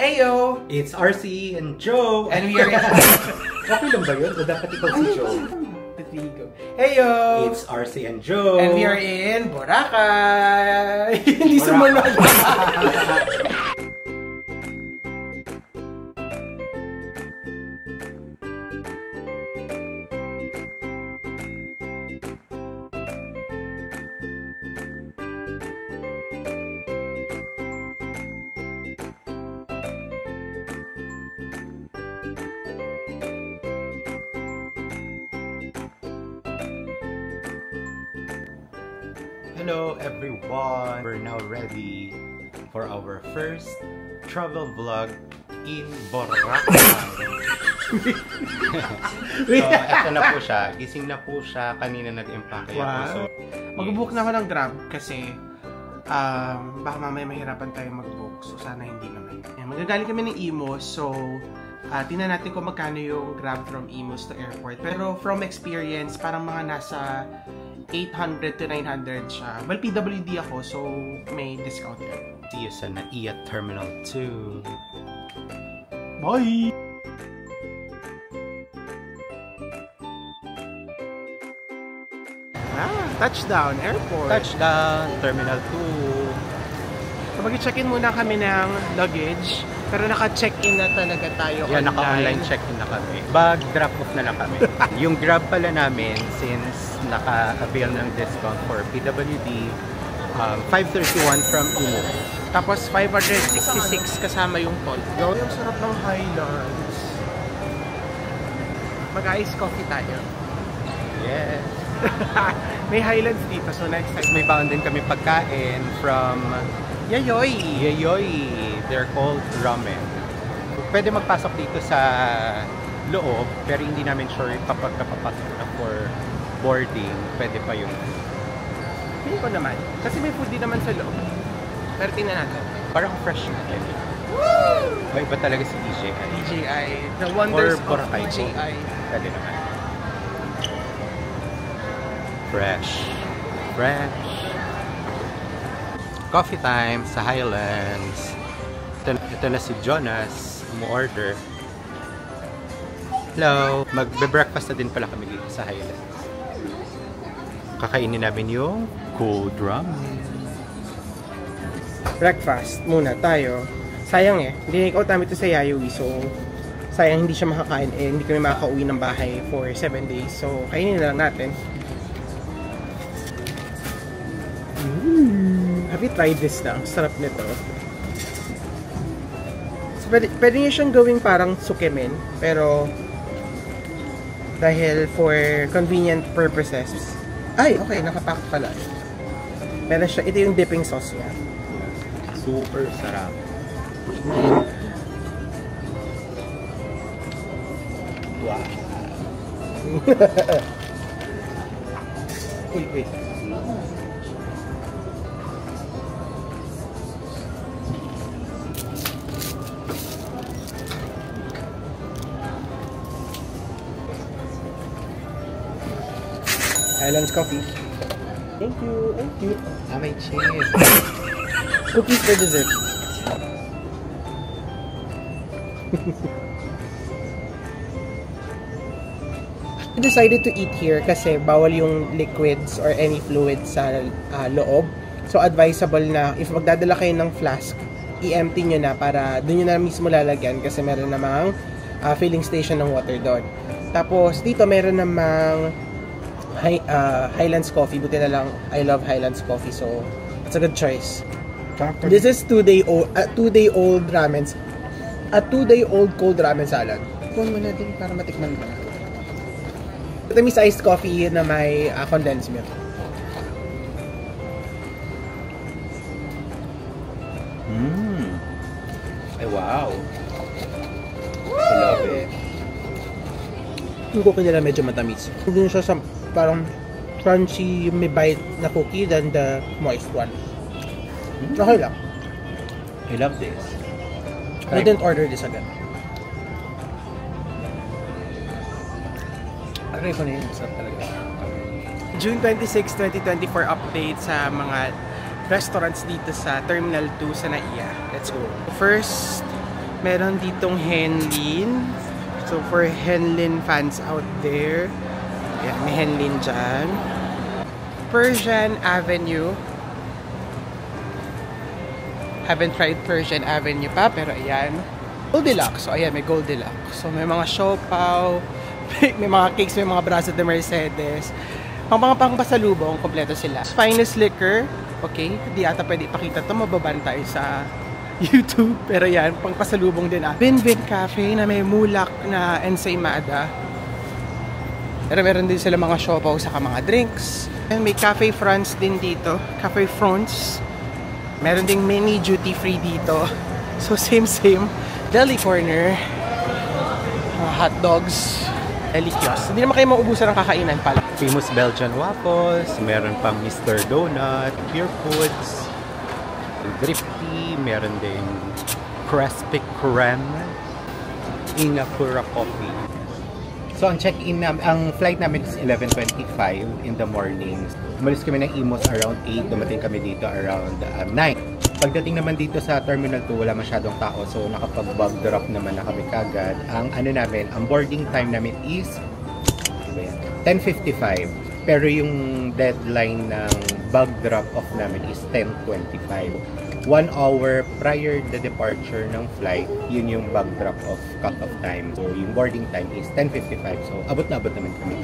Heyo! It's RC and Joe! And we are in... Okay lang ba yun? O dapat ikaw si Joe? Heyo! It's RC and Joe! And we are in Boracay! Hindi sumunod! Hello everyone! We're now ready for our first travel vlog in Boracay. So, eto na po siya. Gising na po siya. Kanina nag-impake ako. So, mag-book na ako ng Grab kasi baka mamaya mahirapan tayo mag-book. So, sana hindi naman. Magagaling kami ng Imus. So, tingnan natin kung magkano yung Grab from Imus to airport. Pero from experience, parang mga nasa 800 to 900 siya. Well, PWD ako, so may discount yan. See you sa NAIA Terminal 2. Bye! Touchdown, airport. Touchdown, Terminal 2. So, mag-check-in muna kami ng luggage. Pero naka-check-in na talaga tayo online. Naka-online check-in na kami. Bag-drop off na lang kami. Yung Grab pala namin, since naka-avail ng discount for PWD, 531 from Imus. Tapos 566 kasama yung toll. Yung sarap ng Highlands. Mag-ice coffee tayo. Yes. May Highlands dito, so next time. May baon din kami pagkain from Yayoy! Yayoy. They're called ramen. Pwede magpasok dito sa loob, pero hindi namin sure kapag kapapasok na for boarding, pwede pa yun. Hindi ko naman. Kasi may food din naman sa loob. Pero tingnan natin. Parang fresh na din. Woo! Iba talaga si EJI. EJI. The wonders of Boracay. EJI. Pwede naman. Fresh. Fresh. Coffee time sa Highlands. Ito na si Jonas. Umu-order. Hello. Magbe-breakfast na din pala kami dito sa Highlands. Kakainin namin yung cold ramen. Breakfast muna tayo. Sayang Dinake out namin ito sa Yayoy. So, sayang hindi siya makakain. Hindi kami makaka-uwi ng bahay for 7 days. So, kainin na lang natin. Have you tried this na? Sarap nito. So, pwede nyo siyang gawing parang sukemen. Pero, dahil for convenient purposes. Ay, okay. Nakapack pala. Pero siya, ito yung dipping sauce niya. Super sarap. Wow. Wait. Highlands coffee. Thank you. May cheese. Cookies for dessert. I decided to eat here kasi bawal yung liquids or any fluids sa loob. So advisable na if magdadala kayo ng flask, i-empty nyo na para doon nyo na mismo lalagyan kasi meron namang filling station ng water doon. Tapos dito meron namang Highlands coffee. Buti na lang, I love Highlands coffee, so it's a good choice. This is 2-day-old ramen. A 2-day-old cold ramen salad. Kunin mo na din para matikman mo na. Ito may iced coffee na may condensed milk. Ay, wow. I love it. Yung cookie nila medyo matamis. Hindi siya sa parang crunchy, may bite na cookie than the moist one. Okay lang. I love this. I didn't order this again. Try ko na yun. Sarap talaga. June 26, 2024 update sa mga restaurants dito sa Terminal 2 sa NAIA. Let's go. First, Meron ditong Henlin. So for Henlin fans out there, yeah, may Henlin dyan. Persian Avenue. Haven't tried Persian Avenue pa, pero ayan. Goldilocks. So ayan, may Goldilocks. So may mga siopaw, may mga cakes, may mga braso de Mercedes. Mga pangpasalubong, kompleto sila. Finest Liquor. Okay, hindi ata pwede ipakita ito. Mababan tayo sa YouTube. Pero yan, pangpasalubong din ah. Binbin Cafe na may mulak na ensaymada. Pero meron din sila mga siopaw saka mga drinks. And may Cafe France din dito. Cafe France. Meron ding mini duty free dito. So same. Deli corner. Hot dogs. Deli kiosk. Hindi naman kayo maubusan ng kakainan pala. Famous Belgian waffles. Meron pang Mr. Donut. Pure Foods. Drifty. Meron ding Crispy Kreme. Ingapura Coffee. So ang check-in ang flight namin is 11:25 in the morning. Umalis kami ng Imus around 8, dumating kami dito around 9. Pagdating naman dito sa Terminal 2, wala masyadong tao, so nakapag-bag drop naman na kami kagad. Ang ang boarding time namin is 10:55. Pero yung deadline ng bag drop off namin is 10:25. 1 hour prior the departure ng flight, yun yung bag drop off cut-off time. So yung boarding time is 10:55. So abot na abot naman kami.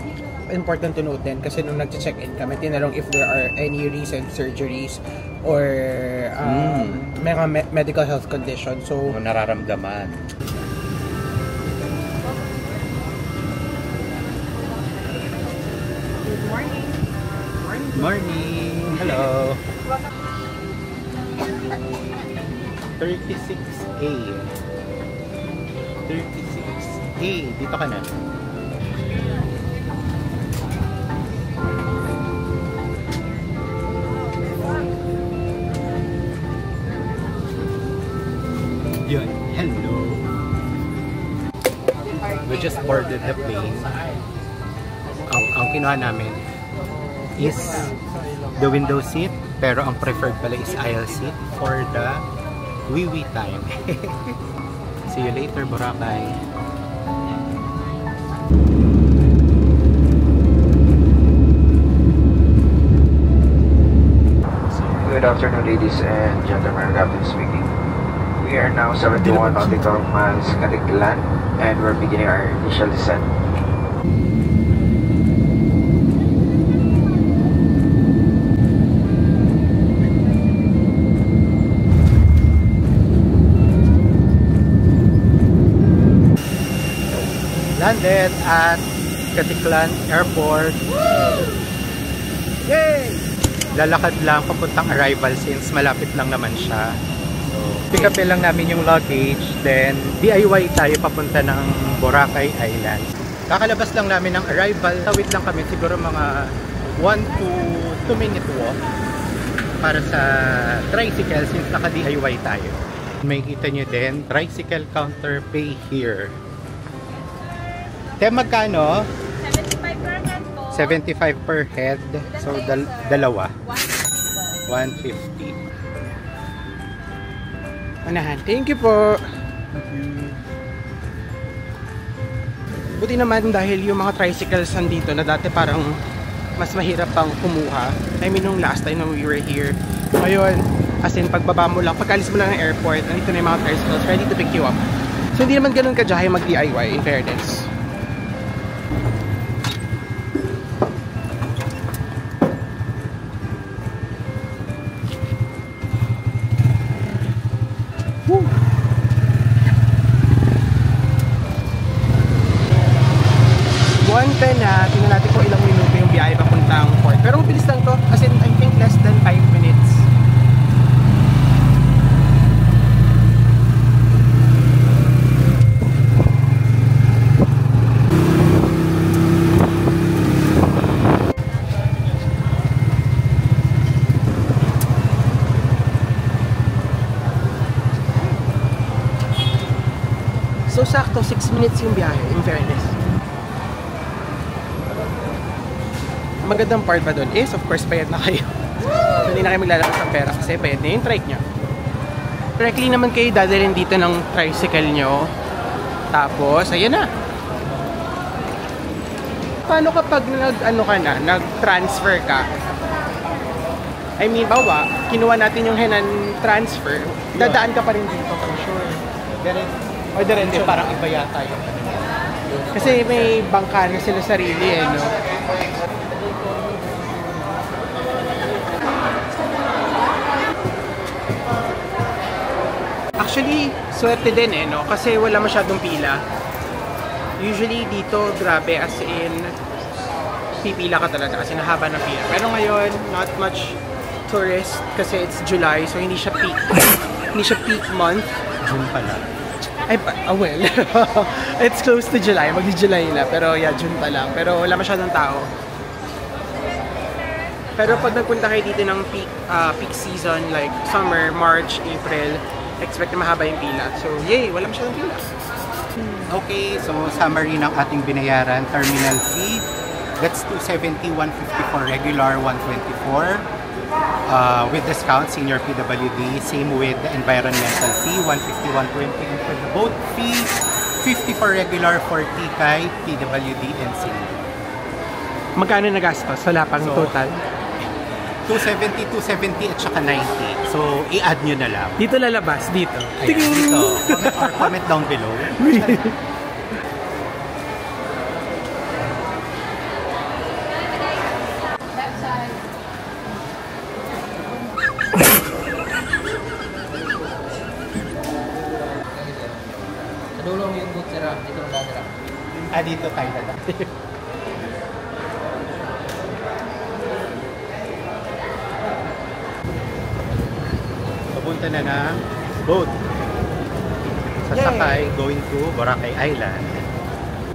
Important to note din kasi nung nag-check-in kami, tinanong if there are any recent surgeries or mga medical health conditions. So nararamdaman. Good morning. Morning. Hello. 36A. 36A. Dito ka na. Yun. Hello. We just boarded the plane. Ang kinuha namin is the window seat, pero ang preferred pala is aisle seat for the wee time. See you later, Boracay. Good afternoon, ladies and gentlemen. Captain speaking. We are now 71 nautical miles Caticlan, and we're beginning our initial descent. Landed at Caticlan Airport. Yay! Lalakad lang papuntang arrival since malapit lang naman siya. So, pick up lang namin yung luggage, then DIY tayo papunta ng Boracay Island. Kakalabas lang namin ng arrival. Tawid lang kami siguro mga 1 to 2 minute walk para sa tricycle since naka-DIY tayo. May kita nyo din, tricycle counter pay here. Te, magkano? 75 per head po. 75 per head. So, dalawa. 150. Anahan. Thank you po. Buti naman dahil yung mga tricycles nandito na dati parang mas mahirap pang kumuha. I mean, nung last time na we were here. Ngayon, as in, pagbaba mo lang, pagkalis mo lang ng airport, nandito na yung mga tricycles ready to pick you up. So, hindi naman ganun kadyahe mag-DIY, in fairness. Woo! 1:10 na, tingnan natin kung ilang minuto yung biyahe papuntang port. Pero mabilis lang to, as in, I think less than 5 minutes. So, sakto, 6 minutes yung biyahe, in fairness. Magandang part pa doon is, of course, bayad na kayo. So, hindi na kayo maglalabas ng pera kasi bayad na yung trike nyo. Directly naman kayo dadalhin dito ng tricycle nyo. Tapos, ayan na. Paano kapag nag-transfer ka? I mean, bawa, kinuha natin yung Henan transfer, dadaan ka pa rin dito for sure. Diretso. Parang iba yata yung Kasi may bangka na sila sarili no? Actually, swerte din no? Kasi wala masyadong pila. Usually dito, grabe, as in, pipila ka talaga kasi nahaba ng pila. Pero ngayon, not much tourist kasi it's July, so hindi siya peak. Hindi siya peak month. June pala. Ay, well, it's close to July. Magdi-July na. Pero yeah, June pa lang. Pero wala masyadong tao. Pero pag nagpunta kayo dito ng peak season, like summer, March, April, expect na mahaba yung pila. So, yay! Wala masyadong pila. Okay, so summary ng ating binayaran. Terminal fee, that's 270, 150 for regular, 124. With discount, senior PWD, same with the environmental fee, 150, 120. And for the boat fee, 50 for regular, 40 kay PWD and senior. Magkano nagastos? Wala pang total? 270, 270 at saka 90. So, i-add nyo na lang. Dito lalabas, dito. Ayan, dito. Comment down below. Sa dulo yung boot sira, dito ang dadara. Dito tayo na lang. Papunta na ng boat. Sasakay, going to Boracay Island.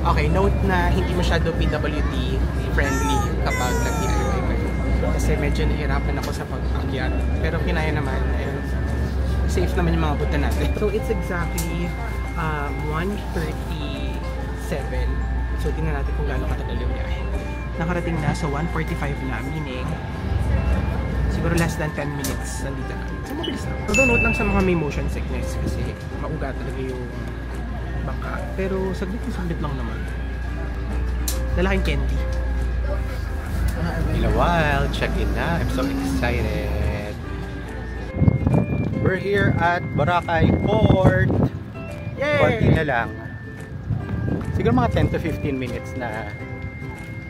Okay, note na hindi masyado PWD friendly kapag nag-DIY kayo. Kasi medyo nahirapan ako sa pag-akyat. Pero kinaya naman, ayun, safe naman yung mga buta natin. So it's exactly 1:37. So tingnan natin kung gaano katagal yung biyahe. Nakarating na sa 1:45 na, meaning siguro less than 10 minutes nandito na. So mabilis na. So note lang sa mga may motion sickness kasi mauga talaga yung bangka. Pero saglit lang naman. Lalaking candy. In a while, check in na. I'm so excited. We're here at Boracay Port. Yay! Konti na lang. Siguro mga 10 to 15 minutes na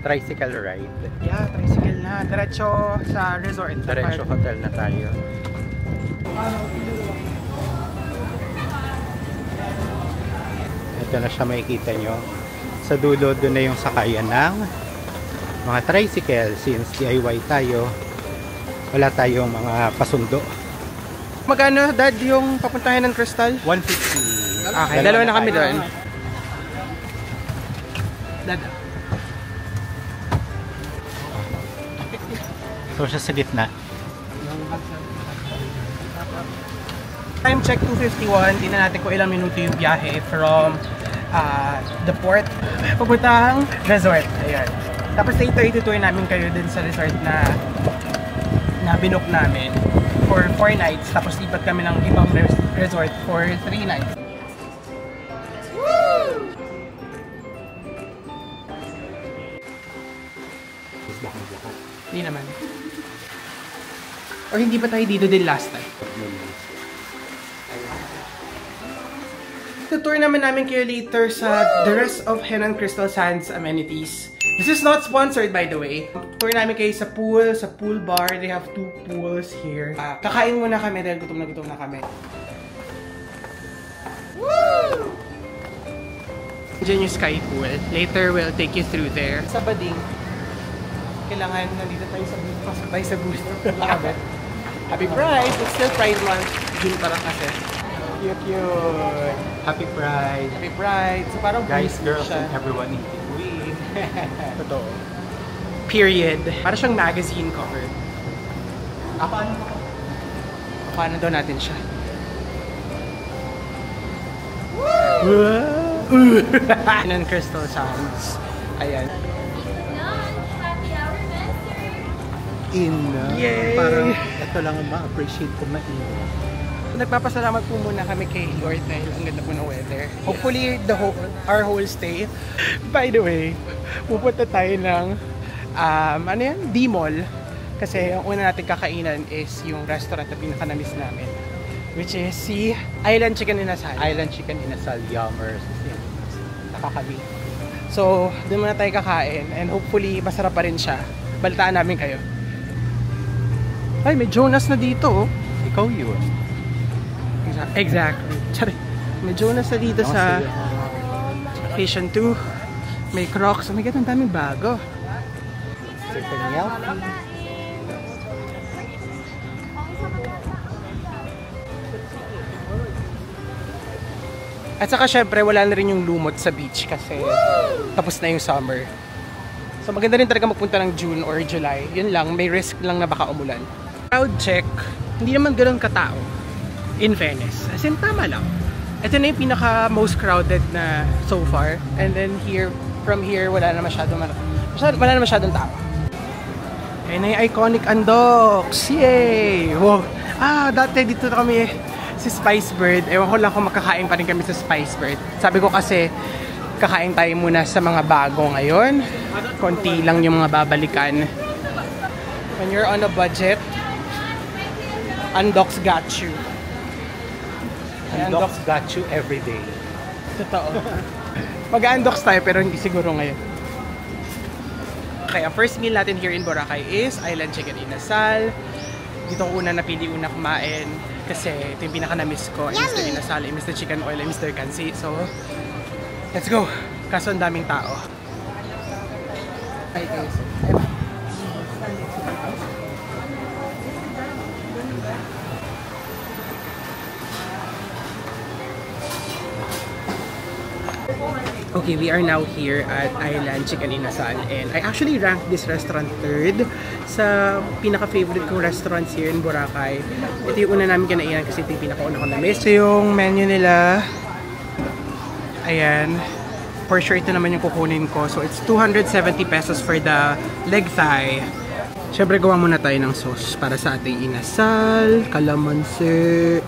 tricycle ride. Yeah, tricycle na. Diretso sa resort. Diretso hotel na tayo. Ito na siya, makikita nyo. Sa dulo, doon na yung sakayan ng mga tricycle. Since DIY tayo, wala tayong mga pasundo. Magkano, Dad, yung papuntahin ng Crystal? 150. Okay, dalawa na kami doon. Dad. So, siya sa gitna. Time check 2:51. Tingnan natin kung ilang minuto yung biyahe from the port papuntang resort. Ayan. Tapos later itutuloy namin kayo din sa resort na binook namin for 4 nights. Tapos lipat kami ng ibang resort for 3 nights. Woo! Hindi naman. Or hindi pa tayo dito din last time? Tutour naman namin kayo later sa the rest of Henan Crystal Sands amenities. This is not sponsored, by the way. Tour namin kayo sa pool bar. They have 2 pools here. Kakain muna kami dahil gutom na kami. Woo! Diyan yung sky pool. Later, we'll take you through there. Sa Bading, kailangan nandito tayo sa booth. Pasok tayo sa booth. Happy Pride! It's still Pride Month. June parang kasi. Cute! Happy Pride! Happy Pride! So parang guys, booth girls, siya. and everyone in between. Totoo. Period. Para siyang magazine cover. Paano daw natin siya? Henan Crystal Sands. Ayan. Yay! Yay! Parang ito lang ang ma-appreciate ko mainit. Nagpapasalamat po muna kami kay Lord dahil ang ganda po ng weather. Hopefully, our whole stay. By the way, pupunta tayo ng D-Mall. Kasi ang una natin kakainan is yung restaurant na pinaka-namiss namin. Which is si Island Chicken Inasal. Island Chicken Inasal, yummers. Nakakabi. So, doon muna tayo kakain. And hopefully, masarap pa rin siya. Balitaan namin kayo. Ay, may Jonas na dito. Ikaw yun. Exactly. Sorry. May Jonas na dito sa Station 2. May Crocs. Oh my God, ang daming bago. At saka syempre, wala na rin yung lumot sa beach kasi tapos na yung summer. So maganda rin talaga magpunta ng June or July. Yun lang, may risk lang na baka umulan. Crowd check, hindi naman ganoon katao. In fairness. As in, tama lang. Ito na yung pinaka most crowded na so far. And then here, from here, wala na masyadong tao. Ayun na yung iconic Andox! Yay! Wow! Dati dito na kami si Spice Bird. Ewan ko lang kung makakain pa rin kami sa Spice Bird. Sabi ko kasi, kakain tayo muna sa mga bago ngayon. Konti lang yung mga babalikan. When you're on a budget, Andox got you. Andox got you every day. Totoo. Mag-Andox tayo pero hindi siguro ngayon. Okay, ang first meal natin here in Boracay is Island Chicken Inasal. Dito ko napili kumain kasi ito yung pinaka-na-miss ko. I miss the Inasal, I miss the chicken oil, I miss the kansi. So, let's go! Kaso ang daming tao. Hi guys. Okay, we are now here at Island Chicken Inasal and I actually ranked this restaurant 3rd sa pinaka-favorite kong restaurants here in Boracay. Ito yung una namin kinainan kasi ito yung pinaka-una ko na-miss. So yung menu nila, ayan, for sure ito naman yung kukunin ko. So it's 270 pesos for the leg thigh. Siyempre gawa muna tayo ng sauce para sa ating inasal, kalamansi.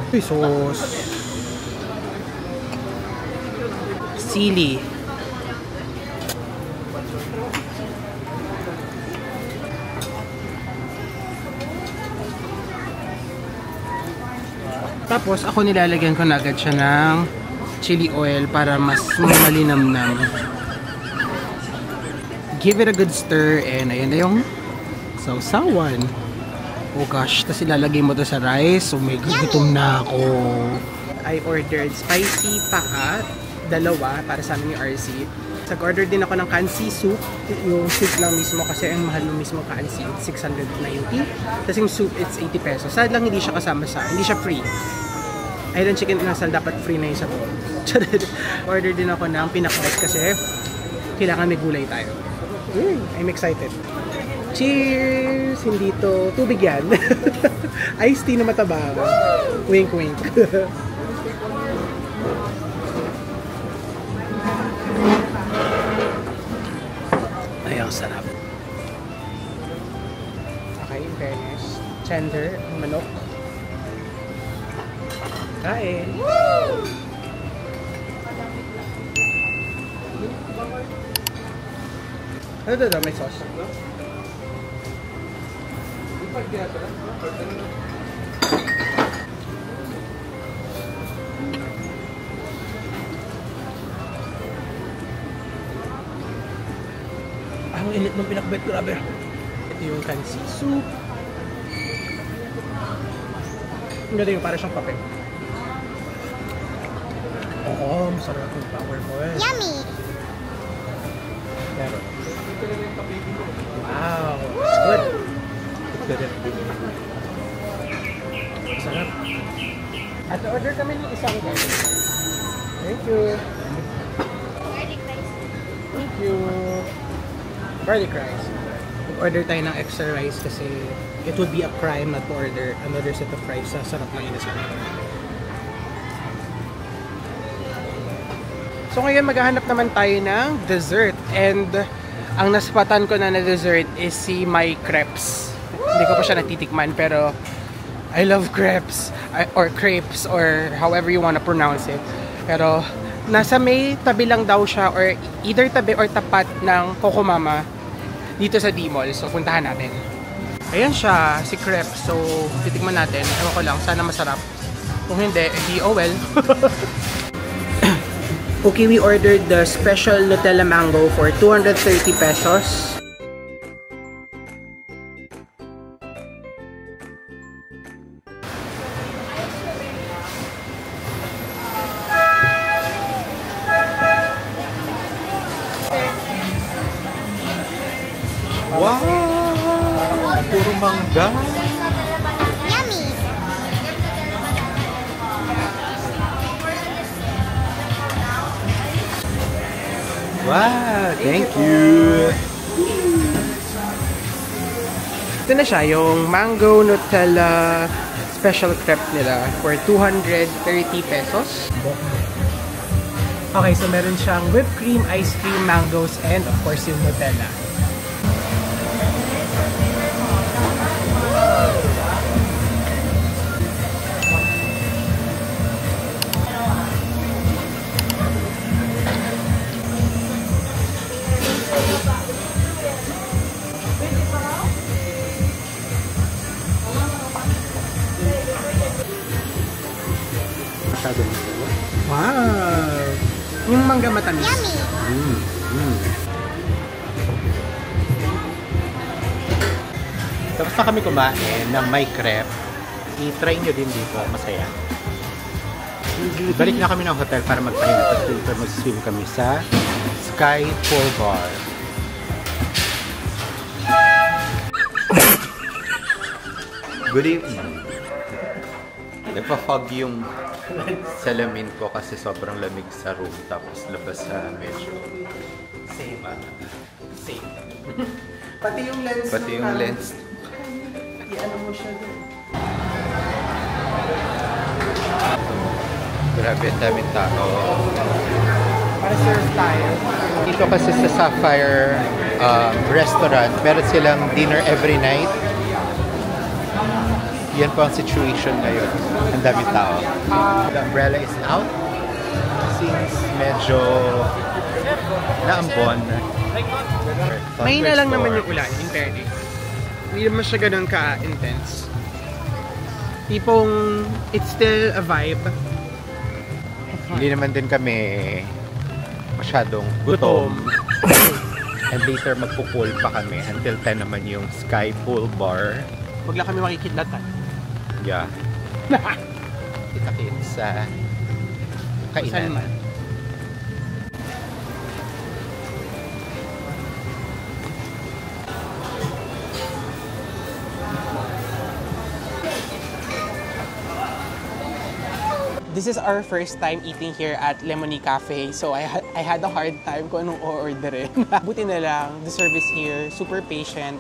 Uy, sauce. Sili. Tapos ako nilalagyan ko na agad siya ng chili oil para mas malinamnam. Give it a good stir and ayun na yung sausawan. Oh gosh, tapos ilalagay mo to sa rice. Oh my God, gutom na ako. I ordered spicy paka, 2 para sa amin yung RC. Nag-order din ako ng kansi soup. Yung soup lang mismo kasi ang mahal yung mismo kansi, 690. Tapos yung soup, it's 80 pesos. Sad lang hindi siya kasama hindi siya free. Island Chicken Inasal, dapat free na yung sa bowl. Order din ako ng pinakbet kasi kailangan may gulay tayo. I'm excited. Cheers! Hindi to tubig yan. Iced tea na mataba. Wink wink. Ay, ang sarap. Okay, in fairness. Tender, manok. Kain! Ano daw may sauce? Ang init ng pinakbet, grabe. Ito yung kansi soup. Ang ganda yung para siyang kape. Oo, masarap yung powerful. Yummy! Pero, wow, it's good. Sarap. At order kami ng isang garlic. Thank you. Thank you. Garlic rice. Order tayo ng extra rice kasi it would be a crime not to order another set of rice sa sarap ng inasal. So ngayon maghahanap naman tayo ng dessert and ang naspatan ko na dessert is si My Crepes. Hindi ko pa siya natitikman, pero I love crepes or crepes or however you wanna pronounce it. Pero nasa may tabi lang daw siya or either tabi or tapat ng Coco Mama dito sa D-Mall. So puntahan natin. Ayan siya, si crepe. So titikman natin. Ewan ko lang, sana masarap. Kung hindi, edi oh well. Okay, we ordered the special Nutella Mango for 230 pesos. Wow! Puro mangga! Yummy! Wow! Thank you! Ito na siya, yung Mango Nutella Special Crepe nila for 230 pesos. Okay, so meron siyang whipped cream, ice cream, mangoes, and of course yung Nutella. Wow! Yung mangga matamis. Tapos na kami kumain na may crepe. I-try nyo din dito. Masaya. Balik na kami ng hotel para magpahinga. Tapos dito mag-swim kami sa Sky Pool Bar. Good evening. Nagpa-fog yung salamin ko kasi sobrang lamig sa room. Tapos labas sa medyo Same. Same. Pati yung lens. pati yung lens. I-ano mo siya doon. Grabe, ang daming tao. Para serve tayo. Dito kasi sa Sapphire restaurant, meron silang dinner every night. Yan po ang situation ngayon. Ang daming tao. The umbrella is out since medyo naambon. May na lang naman yung ulan, in fairness. Hindi naman siya ganun ka-intense. Tipong, it's still a vibe. Hindi naman din kami masyadong gutom. And later magpo-pool pa kami until 10 naman yung Sky Pool Bar. Huwag lang kami makikidlatan. Yeah. Kita-kits sa kainan. Saan? This is our first time eating here at Lemony Cafe. So I had a hard time kung anong o-orderin. Buti na lang, the service here, super patient.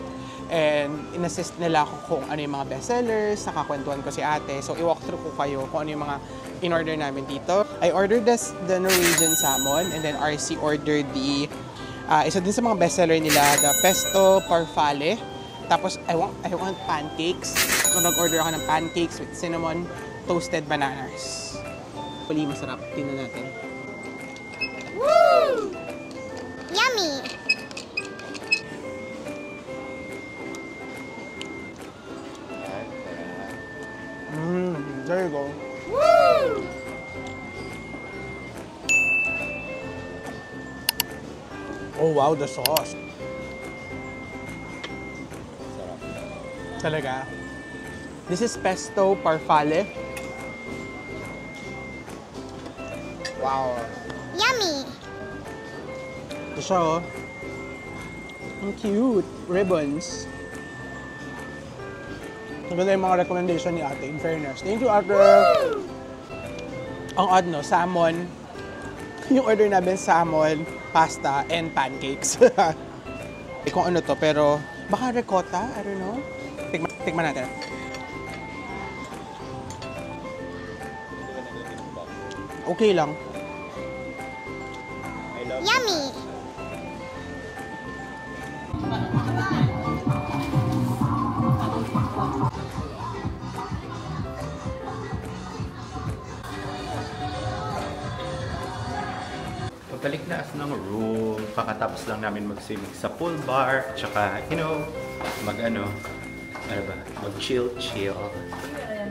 And in-assist nila ako kung ano yung mga bestsellers, nakakwentuhan ko si ate. So i-walk through ko kayo kung ano yung mga in-order namin dito. I ordered the Norwegian salmon and then RC ordered the isa din sa mga bestseller nila, the pesto parfale. Tapos I want pancakes. So nag-order ako ng pancakes with cinnamon toasted bananas. Puli masarap. Tingnan natin. Woo! Yummy! There you go. Woo! Oh wow, the sauce. Talaga. This is pesto parfale. Wow. Yummy! Ito siya oh. Ang cute. Ribbons. Maganda yung mga recommendation ni ate, in fairness. Thank you, ate! Woo! Ang odd, no? Salmon. Yung order namin, salmon, pasta, and pancakes. Kung ano to, pero baka ricotta? I don't know. Tikman natin. Okay lang. Yummy! Balik na as ng room. Kakatapos lang namin mag-swimming sa pool bar. Tsaka, you know, mag-chill.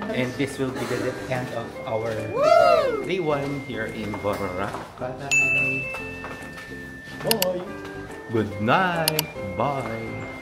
And this will be the end of our day 1 here in Boracay. Bye! Good night! Bye!